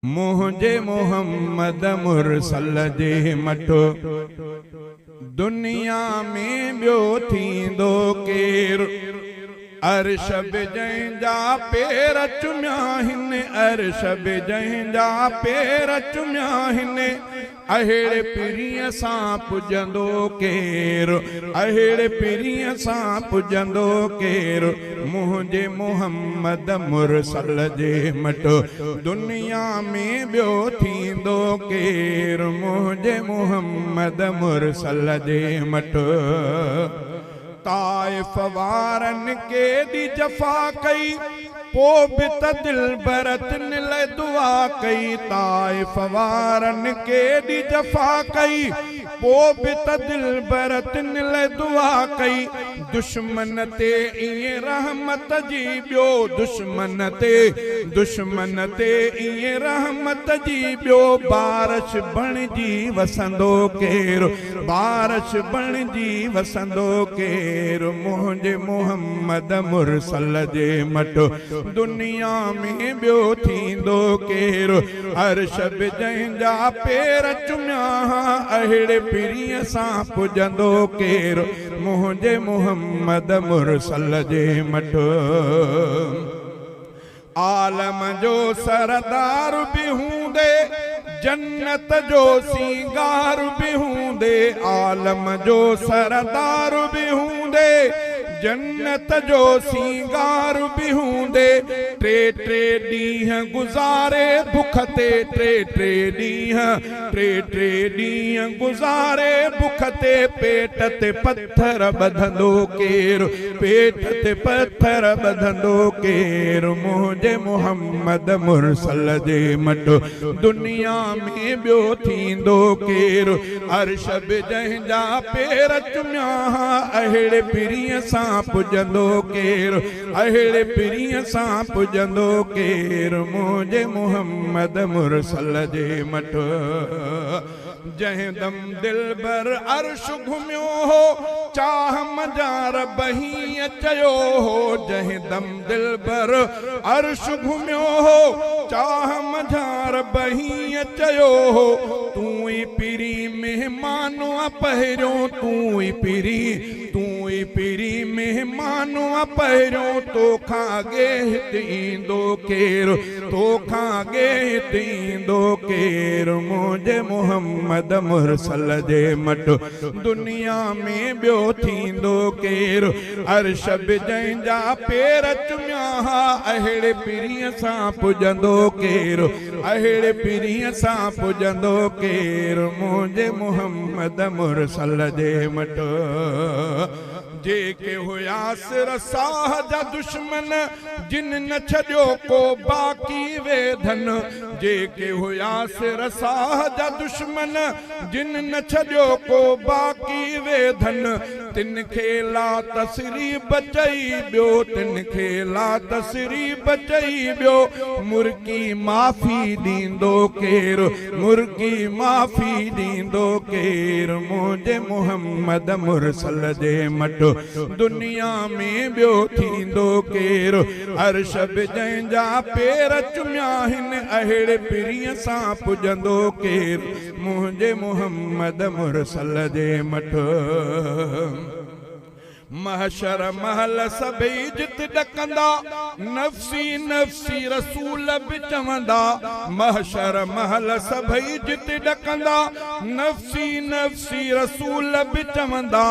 मुझे मोहम्मद मुरसल जे मटो दुनिया में बियो थींदो केर। अर्श जंहिंजा पेर चुमिया हिन, अर्श जंहिंजा पेर चुमिया हिन, अहिड़े पीरीअ सां पुॼंदो केर, अहिड़े पीरीअ सां पुॼंदो केर। मुंहिंजे मोहम्मद मुरसल जे मटो दुनिया में ॿियो थींदो केर। मुंहिंजे मोहम्मद मुरसल जे मटो ताइफ़ वारन केॾी जफ़ा कई, पो बि त दिलबरतन लाइ दुआ कई। ताइफ़ वारन केॾी जफ़ा कई, पो बि त दिलबरतन लाइ दुआ कई। दुश्मन ते ईअं रहमत जी ॿियो, दुश्मन ते ईअं रहमत जी ॿियो। बारिश बणिजी वसंदो केर, बारिश बणिजी वसंदो केर। मुंहिंजे मोहम्मद मुरसल जे मटो दुनिया में ॿियो थींदो केर। अर्श जंहिंजा पेर चुमिया, अहिड़े पीरीअ सां पुॼंदो केर। मुंहिंजे मोहम्मद मुरसल जे मटो आलम जो सरदार बि हूंदे, जन्नत जो सींगार बि हूंदे। आलम जो सरदार बि हूंदे, जन्नत जो सींगार बि हूंदे। टे टे ॾींहं गुज़ारे बुख ते, टे ॾींहं गुज़ारे बुख ते। पेट ते पत्थर ॿधंदो केर, पेट ते पत्थर ॿधंदो केर। मुंहिंजे मोहम्मद मुरसल जे मटो दुनिया में ॿियो थींदो केर। अर्श जंहिंजा पेर चुमिया, अहिड़े पीरीअ सां पुॼंदो केर, अहिड़े पीरीअ सां पुॼंदो केर। मुंहिंजे मोहम्मद मुरसल जे मटो जंहिं दम दिलबर अर्श घुमियो हो, चाह मजार बही चयो हो। जंहिं दम दिलबर अर्श घुमियो हो, चाह मजार बही चयो हो। तूं ई पीरी मेहमानो पहिरियों, तूं ई पीरी मेहमानो पहिरियों। तोखां अॻे हिते ईंदो केर, तोखां अॻे हिते ईंदो केर। मुंहिंजे मोहम्मद मुरसल जे मटो दुनिया में ॿियो थींदो केर। अर्श जंहिंजा पेर चुमिया, अहिड़े पीरीअ सां पुॼंदो केर, अहिड़े पीरीअ सां पुॼंदो केर। मुंहिंजे मोहम्मद मुरसल जे मटो जेके हुयासि रसाह जा दुश्मन, जिन न छॾियो को बाक़ी वेधन। जेके हुयासि रसाह जा दुश्मन, जिन न छॾियो को बाक़ी वेधन। तिन खे ला तसरीब चई ॿियो, तिन खे ला तसरीब चई ॿियो। मुर्गी माफ़ी ॾींदो केर, मुर्गी माफ़ी ॾींदो केर। मुंहिंजे मोहम्मद मुरसल जे मटो दुनिया में ॿियो थींदो केर। अर्श जंहिंजा पेर चुमिया हिन, अहिड़े पीरीअ सां पुॼंदो केर। मुंहिंजे मोहम्मद मुरसल जे मटो महशर महल सभई जित ॾकंदा, नफ़्सी नफ़्सी रसूल बि चवंदा। महशर महल सभई जित ॾकंदा, नफ़्सी नफ़्सी रसूल बि चवंदा।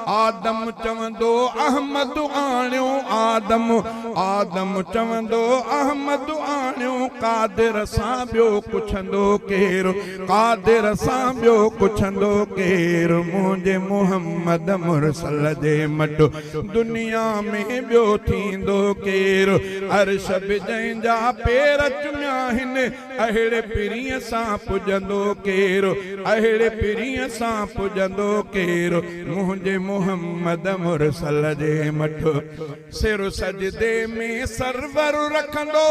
आदम चवंदो अहमद आणियो, आदम चवंदो अहमद आणियो। कादिर सां ॿियो पुछंदो केर, कादिर सां ॿियो पुछंदो केर। मुंहिंजे मोहम्मद मुरसल जे मटो दुनिया में ॿियो थींदो केर। अर्श जंहिंजा पेर चुमिया हिन, अहिड़े पीरीअ सां पुॼंदो केर, अहिड़े पिरीअ सां पुॼंदो केरु मुंहिंजे मुहम्मद मुरसल जे मठो सिर सजदे में सरवर रखंदो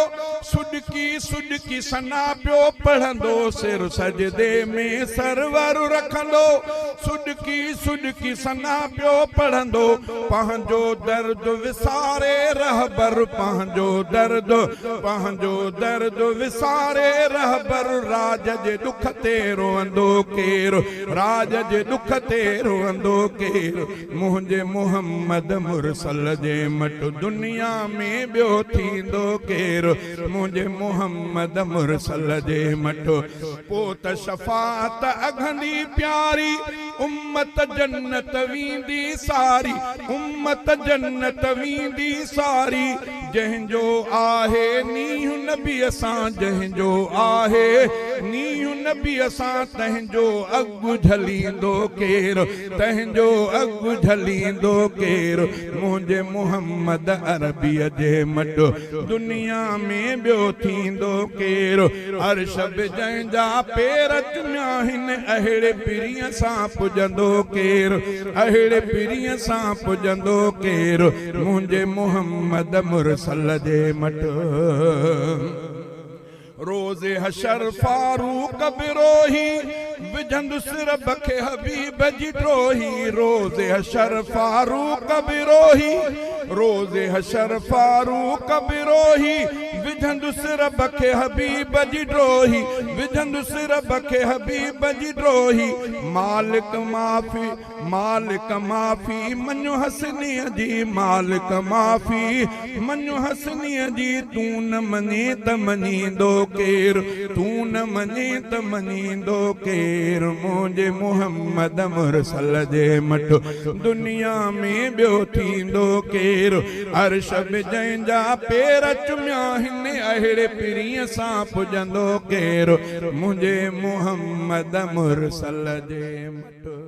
सुडकी सुडकी सना पियो पढ़ंदो सिर सजदे में सरवर रखंदो सुडकी सुडकी सना पियो पढ़ंदो पंहिंजो दर्द विसारे रहबर पंहिंजो दर्द विसारे रहबर राज जे दुख ते रोअंदो केरु राज जे दुख ते रोअंदो केरु मुंहिंजे मुहम्मद मुरसल जे मट दुनिया में ॿियो थींदो केरु मुंहिंजे मुहम्मद मुरसल जे मट पोइ त शफ़ाअत अघंदी प्यारी उम्मत जन्नत वींदी सारी उम्मत जन्नत वींदी सारी जंहिंजो आहे नीह नबी सां जंहिंजो आहे नीह नबी सां तंहिंजो अॻु झलींदो केरु तंहिंजो अॻु झलींदो केरु मुंहिंजे मुहम्मद अरबीअ जे मट दुनिया में ॿियो थींदो केरु अर्श बि जंहिंजा पेर चुमिया आहिनि अहिड़े पिरीअ सां पुॼंदो केरु अहिड़े पिरीअ सां पुॼंदो केरु मुंहिंजे मुहम्मद मुरसल जे मट रोज़े हशर फारूक बिरोही विझंदु सिर बखे हबीब जी ड्रोही रोज़े हशर फारूक बिरोही रोज़े हशर फारूक बिरोही विझंदु सिर बखे हबीब जी ड्रोही विझंदु सिर बखे हबीब जी ड्रोही मालिक माफ़ी मनु हसनीअ जी मालिक माफ़ी मनु हसनीअ जी तूं न मने त मनींदो केरु तूं न मने त मनींदो केरु मुंहिंजे मुहम्मद मुरसल जे मट दुनिया में ॿियो थींदो केरु अर्श बि जंहिंजा पेर चुमिया आहिनि अहिड़े पिरीअ सां पुॼंदो केरु मुंहिंजे मुहम्मद मुरसल जे मट